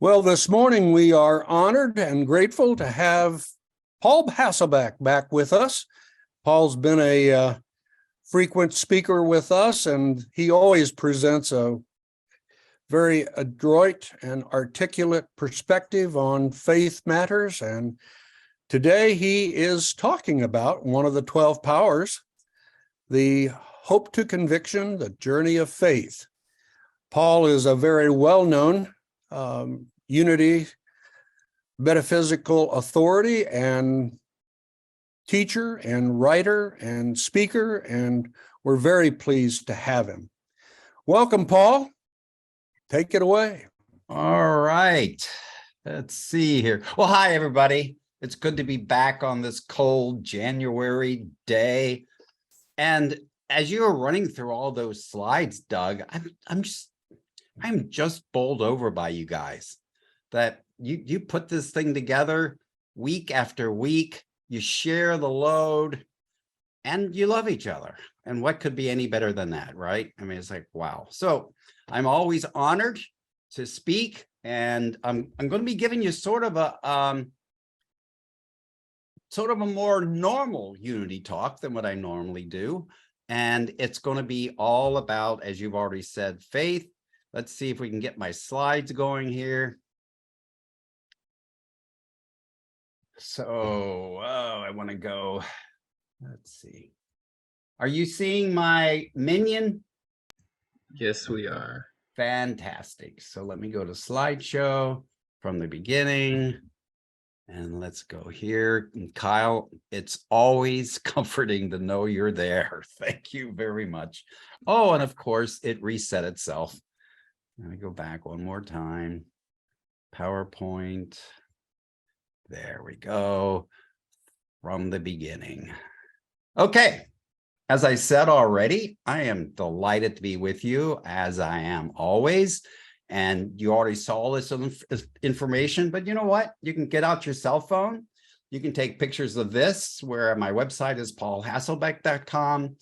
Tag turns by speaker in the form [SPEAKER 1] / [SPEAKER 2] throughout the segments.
[SPEAKER 1] Well, this morning we are honored and grateful to have Paul Hasselbeck back with us. Paul's been a frequent speaker with us, and he always presents a very adroit and articulate perspective on faith matters. And today he is talking about one of the 12 powers, the hope to conviction, the journey of faith. Paul is a very well-known Unity metaphysical authority and teacher and writer and speaker, and we're very pleased to have him. Welcome, Paul. Take it away.
[SPEAKER 2] All right. Let's see here. Well, hi, everybody. It's good to be back on this cold January day. And as you were running through all those slides, Doug, I'm just bowled over by you guys that you put this thing together week after week, you share the load, and you love each other. And what could be any better than that, right? I mean, it's like, wow. So I'm always honored to speak, and I'm going to be giving you sort of a more normal Unity talk than what I normally do. And it's going to be all about, as you've already said, faith. Let's see if we can get my slides going here. So, I want to go, let's see. Are you seeing my minion?
[SPEAKER 3] Yes, we are.
[SPEAKER 2] Fantastic. So let me go to slideshow from the beginning. And let's go here. And Kyle, it's always comforting to know you're there. Thank you very much. Oh, and of course, it reset itself. Let me go back one more time. PowerPoint. There we go. From the beginning. Okay. As I said already, I am delighted to be with you, as I am always. And you already saw this information, but you know what? You can get out your cell phone. You can take pictures of this, where my website is paulhasselbeck.com.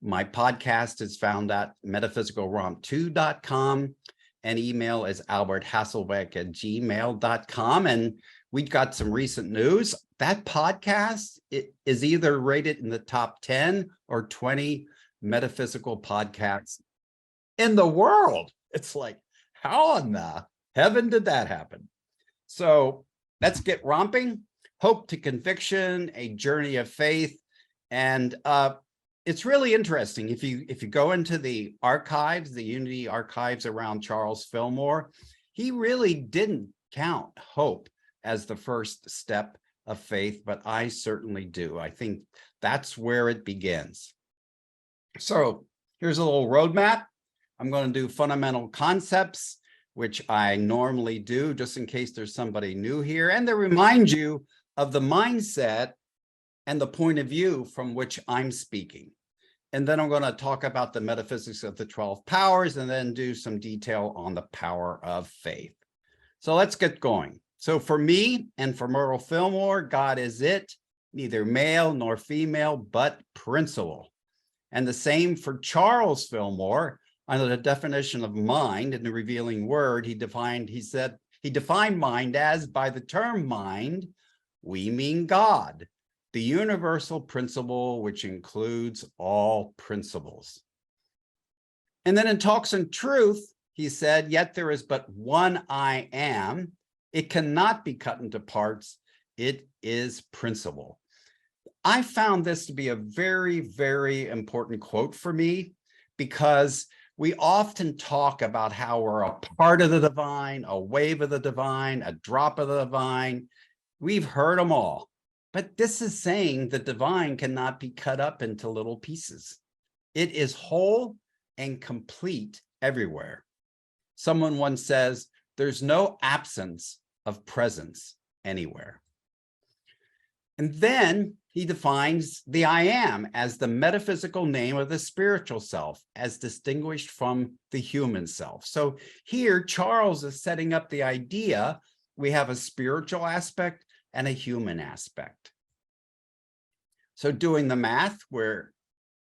[SPEAKER 2] My podcast is found at metaphysicalromp2.com. And email is alberthasselbeck@gmail.com. And we got some recent news. That podcast is either rated in the top 10 or 20 metaphysical podcasts in the world. It's like, how in the heaven did that happen? So let's get romping. Hope to conviction, a journey of faith. And it's really interesting. If you go into the archives, the Unity archives around Charles Fillmore, he really didn't count hope as the first step of faith, but I certainly do. I think that's where it begins. So here's a little roadmap. I'm going to do fundamental concepts, which I normally do just in case there's somebody new here, and to remind you of the mindset and the point of view from which I'm speaking. And then I'm going to talk about the metaphysics of the 12 powers, and then do some detail on the power of faith. So let's get going. So for me and for Myrtle Fillmore, God is it, neither male nor female, but principle. And the same for Charles Fillmore. Under the definition of mind in the revealing word, he defined mind as, by the term mind, we mean God, the universal principle which includes all principles. And then in Talks and Truth, he said, yet there is but one I am. It cannot be cut into parts. It is principle. I found this to be a very, very important quote for me, because we often talk about how we're a part of the divine, a wave of the divine, a drop of the divine. We've heard them all. But this is saying the divine cannot be cut up into little pieces. It is whole and complete everywhere. Someone once says, there's no absence of presence anywhere. And then he defines the I am as the metaphysical name of the spiritual self, as distinguished from the human self. So here, Charles is setting up the idea we have a spiritual aspect and a human aspect. So doing the math, we're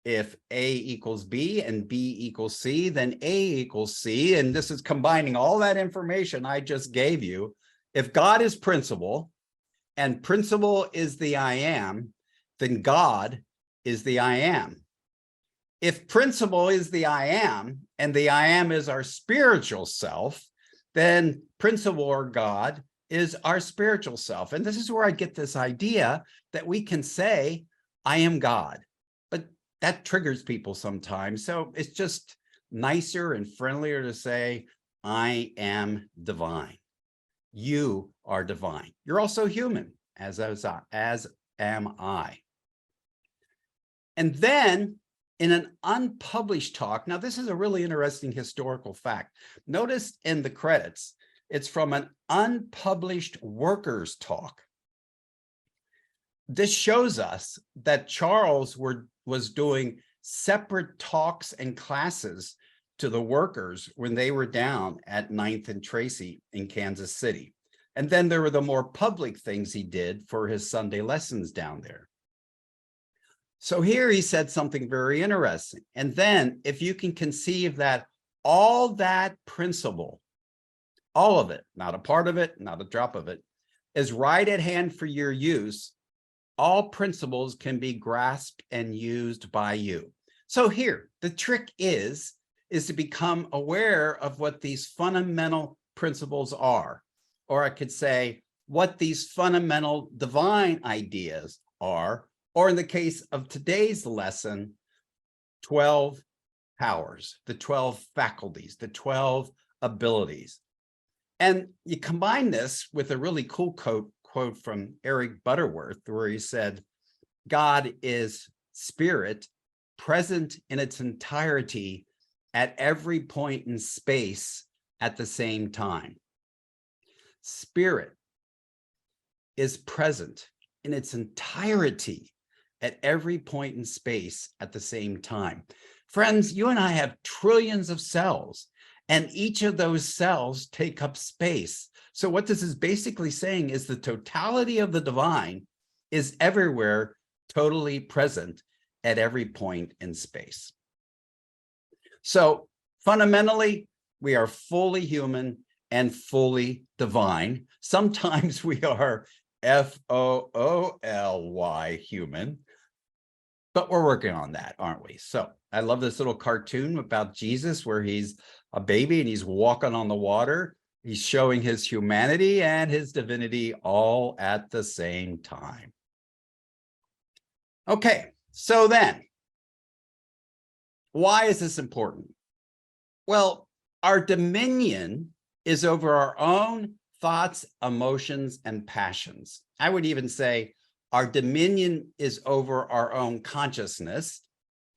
[SPEAKER 2] if A equals B and B equals C, then A equals C. And this is combining all that information I just gave you. If God is principle and principle is the I am, then God is the I am. If principle is the I am and the I am is our spiritual self, then principle or God is our spiritual self. And this is where I get this idea that we can say, I am God. But that triggers people sometimes. So it's just nicer and friendlier to say, I am divine. You are divine. You're also human, as am I. And then in an unpublished talk, now this is a really interesting historical fact. Notice in the credits, it's from an unpublished workers' talk. This shows us that Charles was doing separate talks and classes to the workers when they were down at 9th and Tracy in Kansas City. And then there were the more public things he did for his Sunday lessons down there. So here he said something very interesting. And then if you can conceive that all that principle, all of it, not a part of it, not a drop of it, is right at hand for your use, all principles can be grasped and used by you. So here, the trick is to become aware of what these fundamental principles are. Or I could say what these fundamental divine ideas are, or in the case of today's lesson, 12 powers, the 12 faculties, the 12 abilities. And you combine this with a really cool quote from Eric Butterworth, where he said, God is spirit present in its entirety at every point in space at the same time. Spirit is present in its entirety at every point in space at the same time. Friends, you and I have trillions of cells, and each of those cells take up space. So what this is basically saying is the totality of the divine is everywhere, totally present at every point in space. So fundamentally, we are fully human and fully divine. Sometimes we are FOOLY human, but we're working on that, aren't we? So I love this little cartoon about Jesus where he's a baby and he's walking on the water. He's showing his humanity and his divinity all at the same time. Okay, so then, why is this important? Well, our dominion is over our own thoughts, emotions, and passions. I would even say our dominion is over our own consciousness.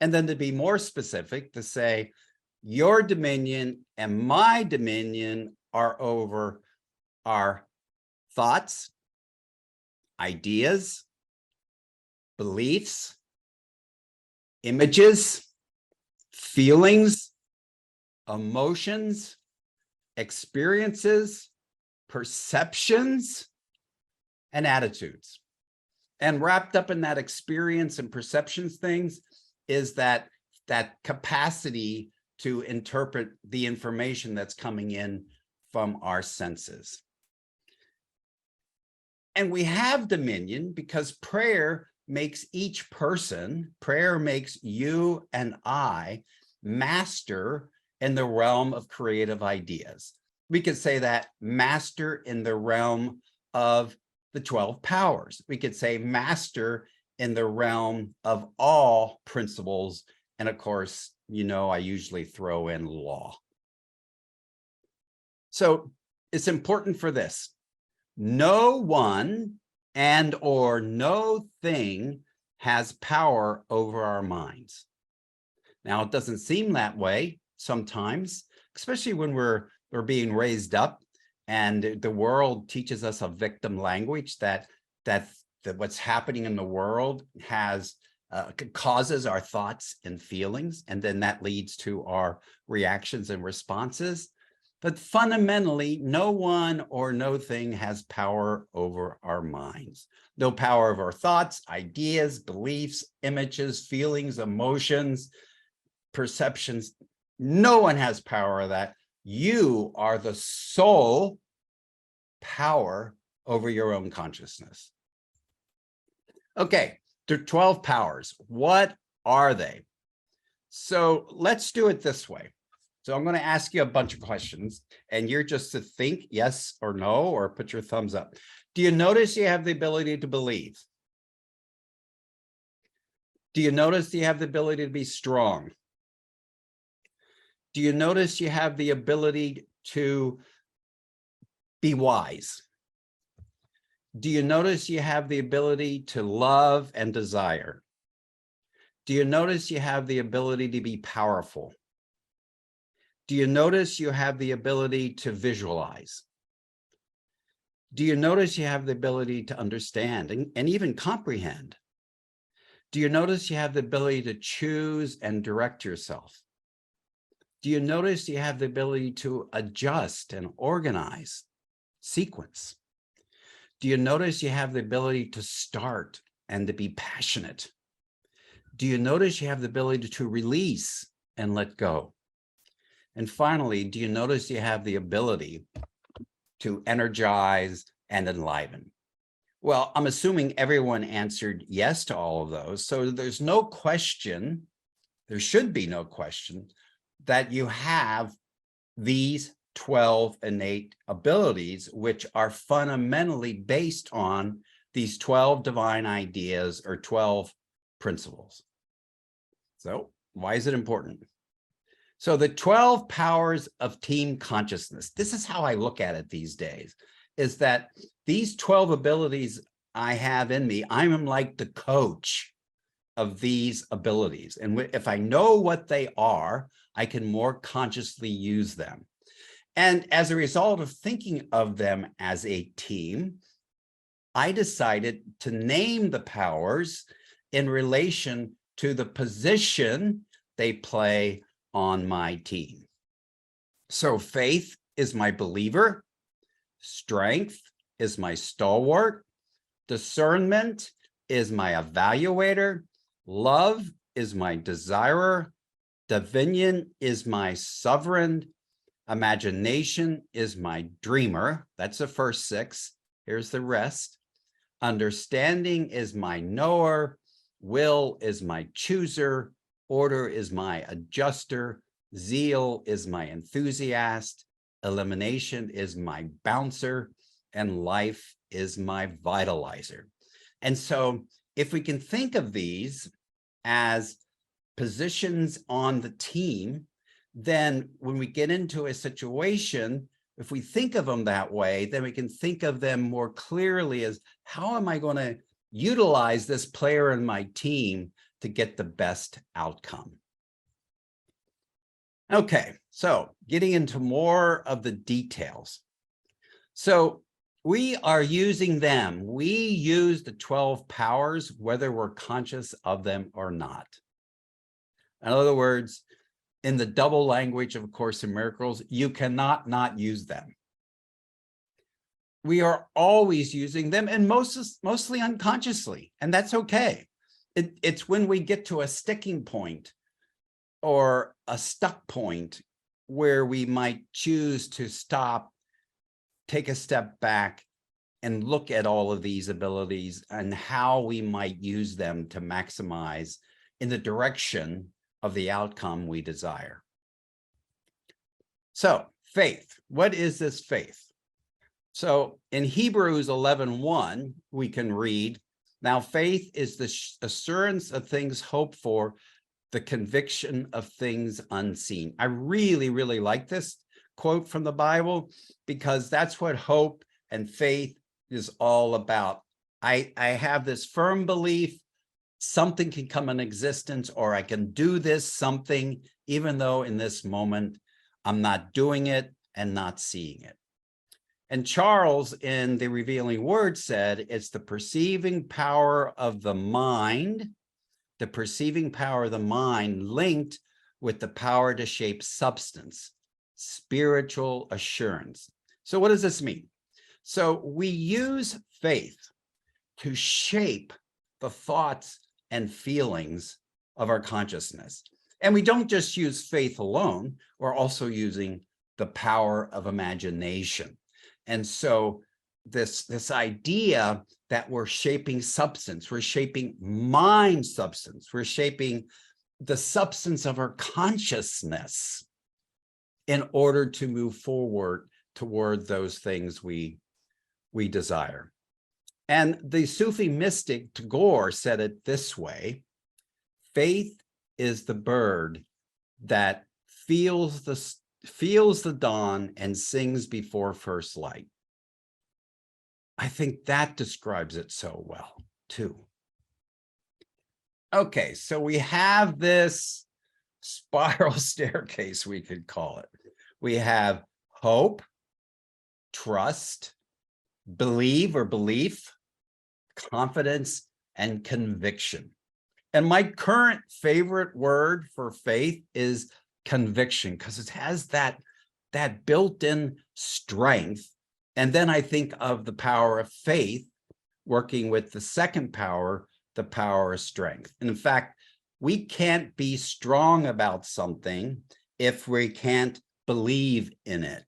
[SPEAKER 2] And then to be more specific, to say your dominion and my dominion are over our thoughts, ideas, beliefs, images, feelings, emotions, experiences, perceptions, and attitudes. And wrapped up in that experience and perceptions things is that capacity to interpret the information that's coming in from our senses. And we have dominion because prayer makes each person, prayer makes you and I master in the realm of creative ideas. We could say that master in the realm of the 12 powers. We could say master in the realm of all principles. And of course, you know, I usually throw in law. So it's important for this. No one and or no thing has power over our minds. Now, it doesn't seem that way sometimes, especially when we're being raised up and the world teaches us a victim language that what's happening in the world has causes our thoughts and feelings, and then that leads to our reactions and responses. But fundamentally, no one or no thing has power over our minds. No power over our thoughts, ideas, beliefs, images, feelings, emotions, perceptions. No one has power of that. You are the sole power over your own consciousness. Okay, there are 12 powers. What are they? So let's do it this way. So I'm going to ask you a bunch of questions, and you're just to think yes or no, or put your thumbs up. Do you notice you have the ability to believe? Do you notice you have the ability to be strong? Do you notice you have the ability to be wise? Do you notice you have the ability to love and desire? Do you notice you have the ability to be powerful? Do you notice you have the ability to visualize? Do you notice you have the ability to understand and even comprehend? Do you notice you have the ability to choose and direct yourself? Do you notice you have the ability to adjust and organize, sequence? Do you notice you have the ability to start and to be passionate? Do you notice you have the ability to release and let go? And finally, do you notice you have the ability to energize and enliven? Well, I'm assuming everyone answered yes to all of those. So there's no question, there should be no question, that you have these 12 innate abilities, which are fundamentally based on these 12 divine ideas or 12 principles. So why is it important? So the 12 powers of team consciousness, this is how I look at it these days, is that these 12 abilities I have in me, I'm like the coach of these abilities. And if I know what they are, I can more consciously use them. And as a result of thinking of them as a team, I decided to name the powers in relation to the position they play on my team. So faith is my believer, strength is my stalwart, discernment is my evaluator, love is my desirer, dominion is my sovereign, imagination is my dreamer. That's the first 6. Here's the rest. Understanding is my knower, will is my chooser, order is my adjuster, zeal is my enthusiast, elimination is my bouncer, and life is my vitalizer. And so if we can think of these as positions on the team, then when we get into a situation, if we think of them that way, then we can think of them more clearly as, how am I going to utilize this player in my team to get the best outcome? Okay, so getting into more of the details. So we are using them. We use the 12 powers, whether we're conscious of them or not. In other words, in the double language of A Course in Miracles, you cannot not use them. We are always using them, and mostly unconsciously, and that's okay. It's when we get to a sticking point or a stuck point where we might choose to stop, take a step back, and look at all of these abilities and how we might use them to maximize in the direction of the outcome we desire. So faith, what is this faith? So in Hebrews 11:1, we can read, now faith is the assurance of things hoped for, the conviction of things unseen. I really, really like this quote from the Bible, because that's what hope and faith is all about. I have this firm belief something can come in existence, or I can do this something, even though in this moment I'm not doing it and not seeing it. And Charles in the Revealing Word said, it's the perceiving power of the mind, the perceiving power of the mind linked with the power to shape substance. spiritual assurance. So what does this mean? So we use faith to shape the thoughts and feelings of our consciousness. And we don't just use faith alone, we're also using the power of imagination. And so this idea that we're shaping substance, we're shaping mind substance, we're shaping the substance of our consciousness in order to move forward toward those things we desire. And the Sufi mystic Tagore said it this way: faith is the bird that feels the dawn and sings before first light. I think that describes it so well, too. Okay, so we have this spiral staircase, we could call it. We have hope, trust, believe or belief, confidence, and conviction. And my current favorite word for faith is conviction, because it has that built-in strength. And then I think of the power of faith working with the second power, the power of strength. And in fact, we can't be strong about something if we can't believe in it.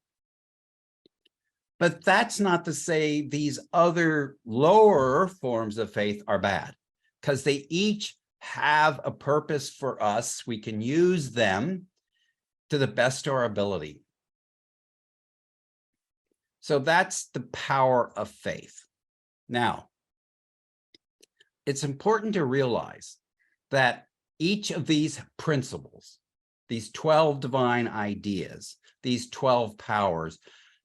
[SPEAKER 2] But that's not to say these other lower forms of faith are bad, because they each have a purpose for us. We can use them to the best of our ability. So that's the power of faith. Now, it's important to realize that each of these principles, these 12 divine ideas, these 12 powers,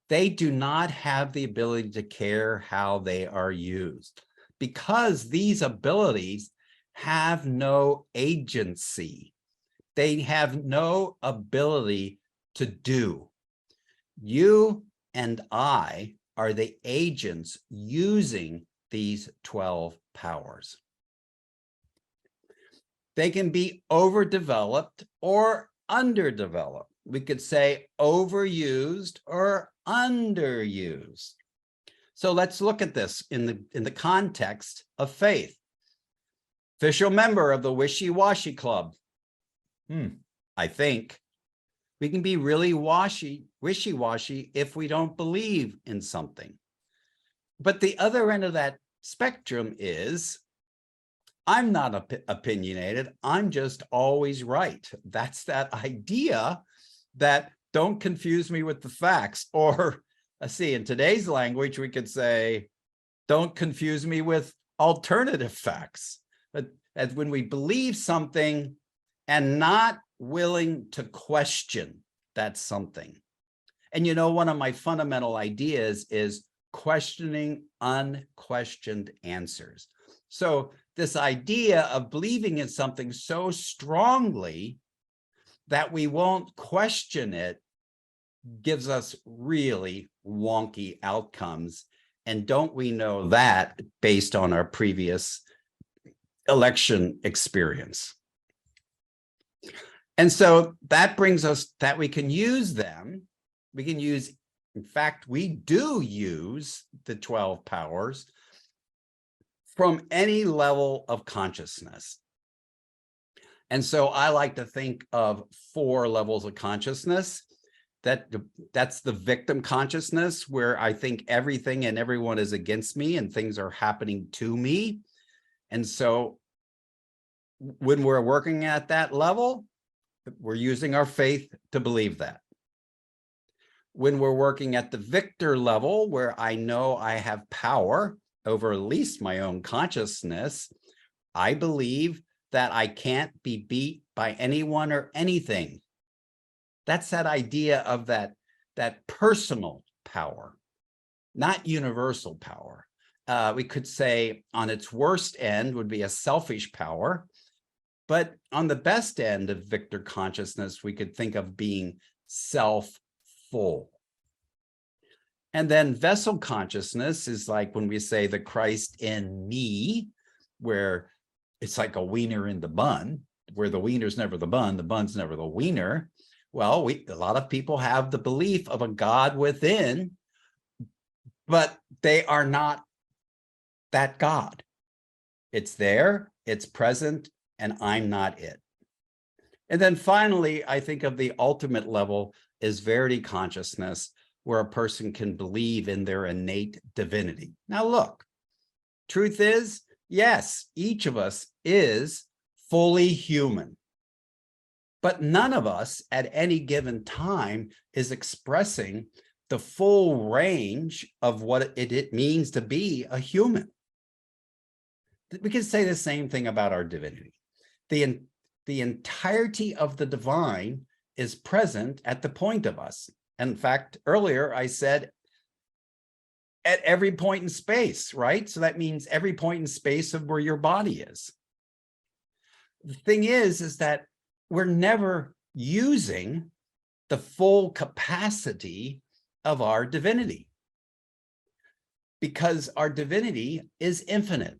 [SPEAKER 2] they do not have the ability to care how they are used, because these abilities have no agency. They have no ability to do. You and I are the agents using these 12 powers. They can be overdeveloped or underdeveloped. We could say overused or underused. So let's look at this in the context of faith. Official member of the wishy-washy club. I think we can be really wishy-washy if we don't believe in something. But the other end of that spectrum is, I'm not opinionated, I'm just always right. That's that idea that don't confuse me with the facts. Or let's see, in today's language, we could say, don't confuse me with alternative facts. But as when we believe something and not willing to question that something. And you know, one of my fundamental ideas is questioning unquestioned answers. So this idea of believing in something so strongly that we won't question it gives us really wonky outcomes. And don't we know that based on our previous election experience? And so that brings us that we can use them. We can use, in fact, we do use the 12 powers from any level of consciousness. And so I like to think of 4 levels of consciousness. That's the victim consciousness, where I think everything and everyone is against me and things are happening to me. And so when we're working at that level, we're using our faith to believe that. When we're working at the victor level, where I know I have power over at least my own consciousness, I believe that I can't be beat by anyone or anything. That's that idea of that personal power, not universal power. We could say on its worst end would be a selfish power, but on the best end of victor consciousness, we could think of being self-full. And then vessel consciousness is like when we say the Christ in me, where it's like a wiener in the bun, where the wiener's never the bun, the bun's never the wiener. Well, a lot of people have the belief of a God within, but they are not that God. It's there, it's present, and I'm not it. And then finally, I think of the ultimate level is verity consciousness, where a person can believe in their innate divinity. Now, look, truth is, yes, each of us is fully human, but none of us at any given time is expressing the full range of what it means to be a human. We can say the same thing about our divinity. The entirety of the divine is present at the point of us. In fact, earlier I said at every point in space, right? So that means every point in space of where your body is. The thing is that we're never using the full capacity of our divinity because our divinity is infinite.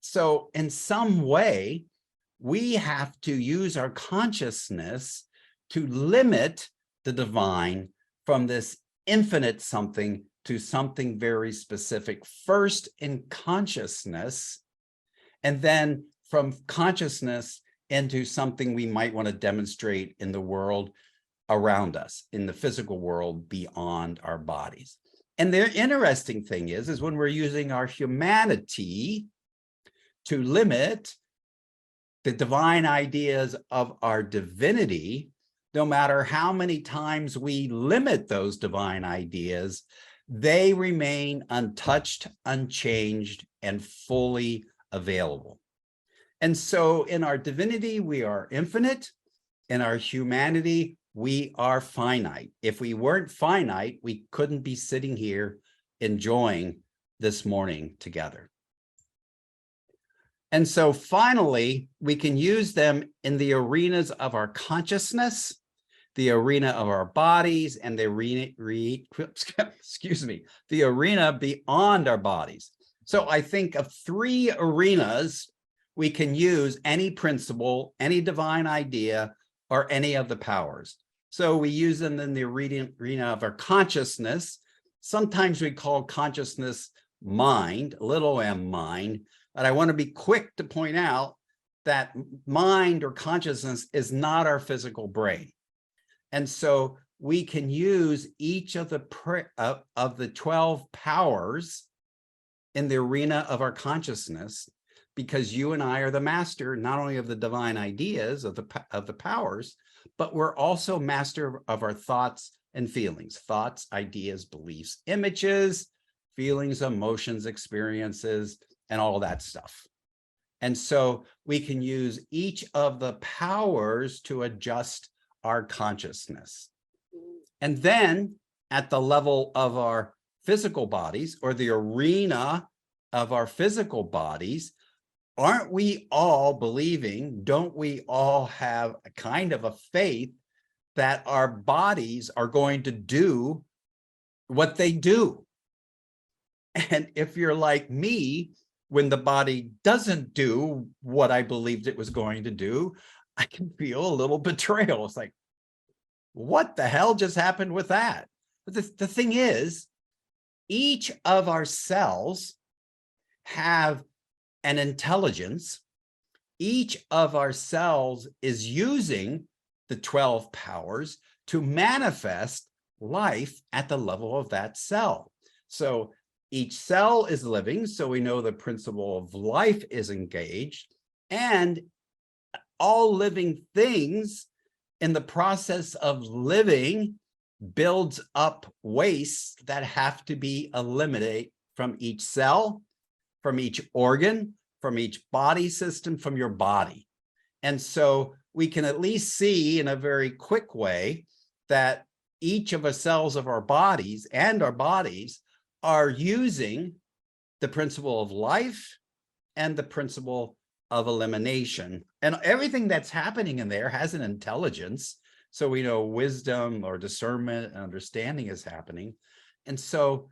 [SPEAKER 2] So in some way, we have to use our consciousness to limit the divine from this infinite something to something very specific, first in consciousness, and then from consciousness into something we might want to demonstrate in the world around us, in the physical world beyond our bodies. And the interesting thing is when we're using our humanity to limit the divine ideas of our divinity, no matter how many times we limit those divine ideas, they remain untouched, unchanged, and fully available. And so in our divinity, we are infinite. In our humanity, we are finite. If we weren't finite, we couldn't be sitting here enjoying this morning together. And so finally, we can use them in the arenas of our consciousness, the arena of our bodies, and the arena, the arena beyond our bodies. So I think of three arenas we can use any principle, any divine idea, or any of the powers. So we use them in the arena of our consciousness. Sometimes we call consciousness mind, little m mind. But I want to be quick to point out that mind or consciousness is not our physical brain. And so we can use each of the 12 powers in the arena of our consciousness, because you and I are the master, not only of the divine ideas of the powers, but we're also master of our thoughts and feelings, thoughts, ideas, beliefs, images, feelings, emotions, experiences, and all of that stuff. And so we can use each of the powers to adjust our consciousness. And then at the level of our physical bodies, or the arena of our physical bodies, aren't we all believing, don't we all have a kind of a faith that our bodies are going to do what they do? And if you're like me, when the body doesn't do what I believed it was going to do, I can feel a little betrayal. It's like, what the hell just happened with that? But the thing is, each of our cells have an intelligence. Each of our cells is using the 12 powers to manifest life at the level of that cell. So each cell is living, so we know the principle of life is engaged, and all living things in the process of living builds up wastes that have to be eliminated from each cell, from each organ, from each body system, from your body. And so we can at least see in a very quick way that each of the cells of our bodies and our bodies are using the principle of life and the principle of elimination. And everything that's happening in there has an intelligence. So we know wisdom or discernment and understanding is happening. And so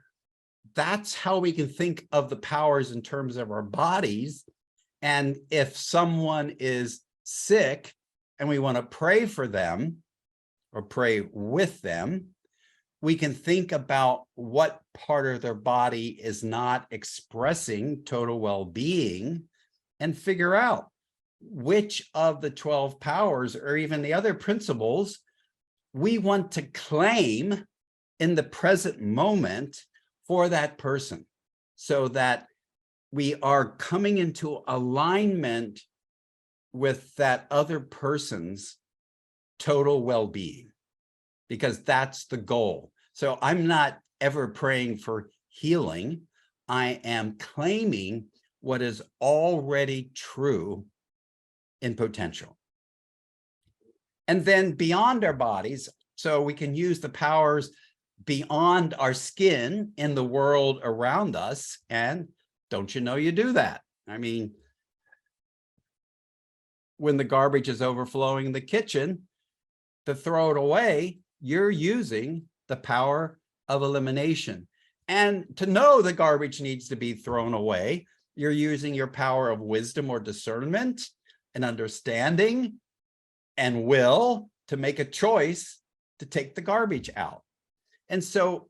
[SPEAKER 2] that's how we can think of the powers in terms of our bodies. And if someone is sick and we want to pray for them, or pray with them. We can think about what part of their body is not expressing total well-being and figure out which of the 12 powers or even the other principles we want to claim in the present moment for that person, so that we are coming into alignment with that other person's total well-being, because that's the goal. So I'm not ever praying for healing. I am claiming what is already true in potential. And then beyond our bodies, so we can use the powers beyond our skin in the world around us. And don't you know you do that? I mean, when the garbage is overflowing in the kitchen, to throw it away, you're using the power of elimination. And to know the garbage needs to be thrown away, you're using your power of wisdom or discernment and understanding and will to make a choice to take the garbage out. And so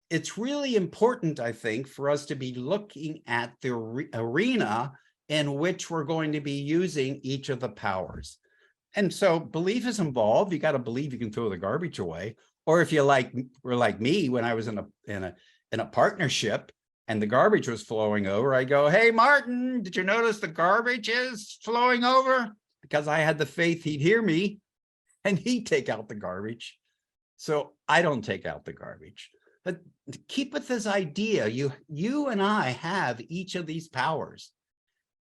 [SPEAKER 2] it's really important, I think, for us to be looking at the arena in which we're going to be using each of the powers. And so belief is involved. You got to believe you can throw the garbage away. Or if you were like me, when I was in a partnership and the garbage was flowing over, I go, "Hey, Martin, did you notice the garbage is flowing over?" Because I had the faith he'd hear me and he'd take out the garbage. So I don't take out the garbage. But keep with this idea, you and I have each of these powers,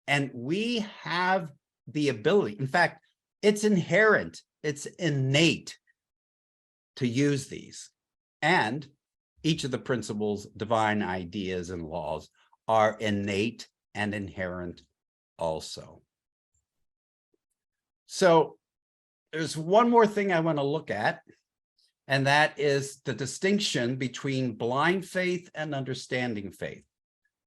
[SPEAKER 2] and we have the ability. In fact, it's inherent, it's innate to use these. And each of the principles, divine ideas, and laws are innate and inherent also. So there's one more thing I want to look at, and that is the distinction between blind faith and understanding faith.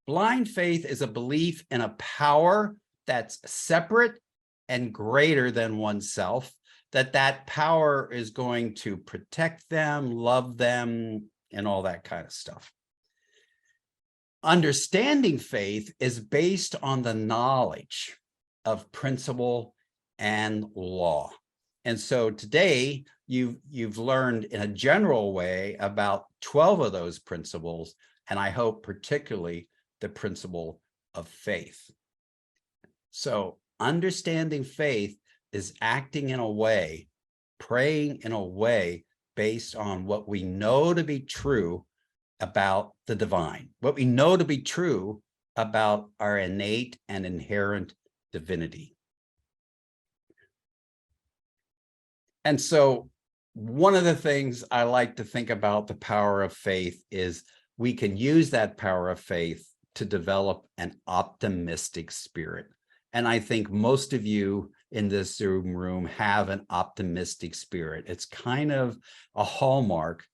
[SPEAKER 2] Blind faith is a belief in a power that's separate and greater than oneself, that power is going to protect them, love them, and all that kind of stuff. Understanding faith is based on the knowledge of principle and law. And so today you've learned in a general way about 12 of those principles, and I hope particularly the principle of faith. So understanding faith is acting in a way, praying in a way based on what we know to be true about the divine, what we know to be true about our innate and inherent divinity. And so one of the things I like to think about the power of faith is we can use that power of faith to develop an optimistic spirit. And I think most of you in this Zoom room have an optimistic spirit. It's kind of a hallmark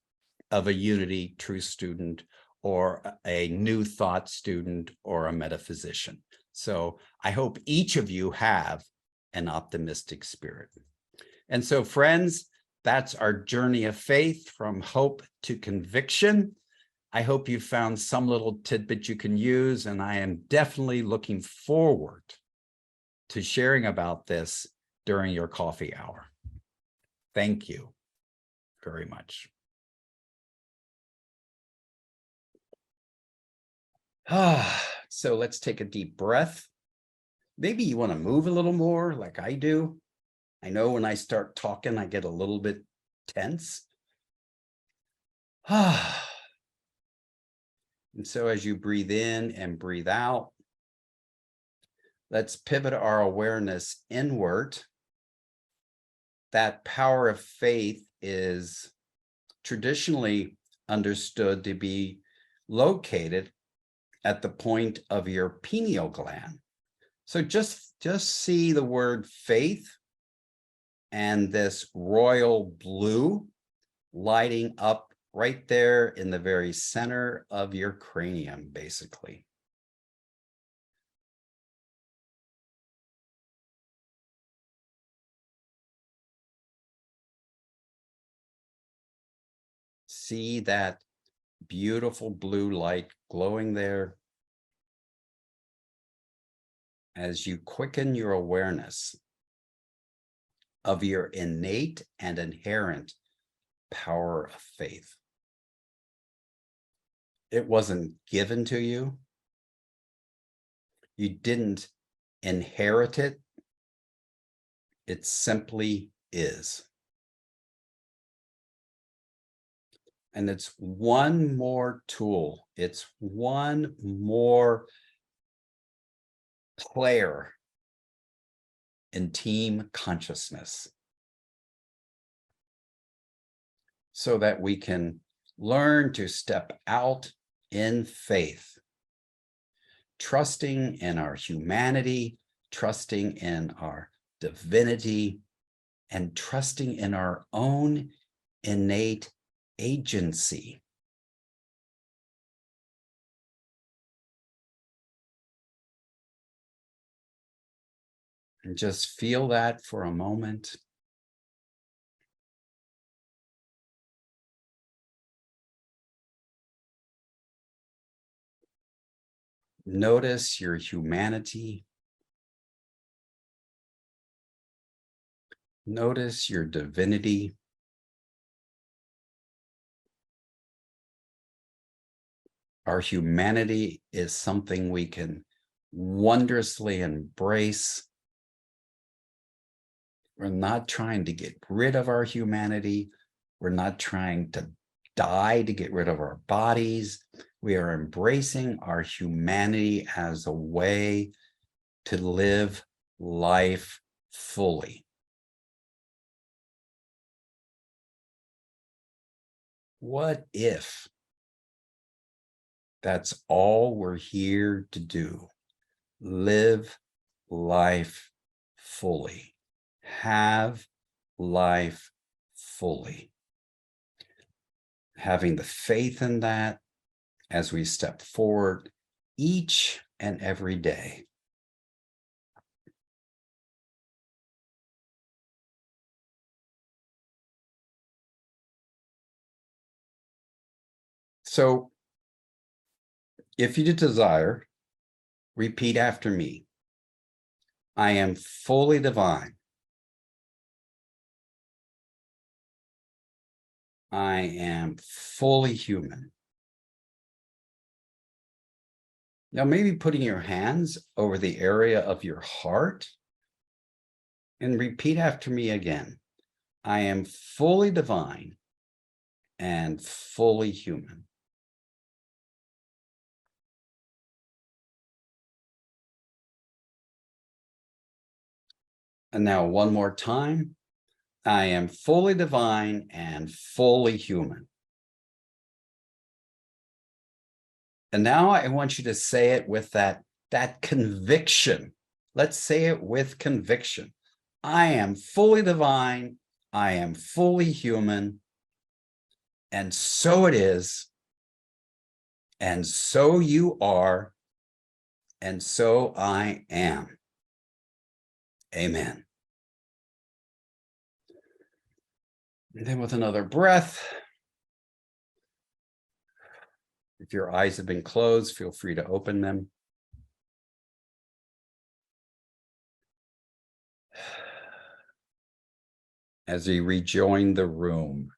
[SPEAKER 2] of a Unity True student or a New Thought student or a metaphysician. So I hope each of you have an optimistic spirit. And so, friends, that's our journey of faith from hope to conviction. I hope you found some little tidbit you can use, and I am definitely looking forward to sharing about this during your coffee hour. Thank you very much. So let's take a deep breath. Maybe you want to move a little more like I do. I know when I start talking, I get a little bit tense. And so as you breathe in and breathe out, let's pivot our awareness inward. That power of faith is traditionally understood to be located at the point of your pineal gland. So just see the word faith and this royal blue lighting up right there in the very center of your cranium, basically. see that beautiful blue light glowing there as you quicken your awareness of your innate and inherent power of faith. It wasn't given to you. You didn't inherit it. It simply is. And it's one more tool. It's one more player in team consciousness, so that we can learn to step out in faith, trusting in our humanity, trusting in our divinity, and trusting in our own innate agency. And just feel that for a moment. Notice your humanity. Notice your divinity. Our humanity is something we can wondrously embrace. We're not trying to get rid of our humanity. We're not trying to die to get rid of our bodies. We are embracing our humanity as a way to live life fully. What if that's all we're here to do? Live life fully. Have life fully. Having the faith in that as we step forward each and every day. So, if you desire, repeat after me. I am fully divine. I am fully human. Now, maybe putting your hands over the area of your heart and repeat after me again. I am fully divine and fully human. And now one more time. I am fully divine and fully human. And now I want you to say it with that conviction. Let's say it with conviction. I am fully divine. I am fully human. And so it is. And so you are. And so I am. Amen. And then with another breath, if your eyes have been closed, feel free to open them. As we rejoin the room,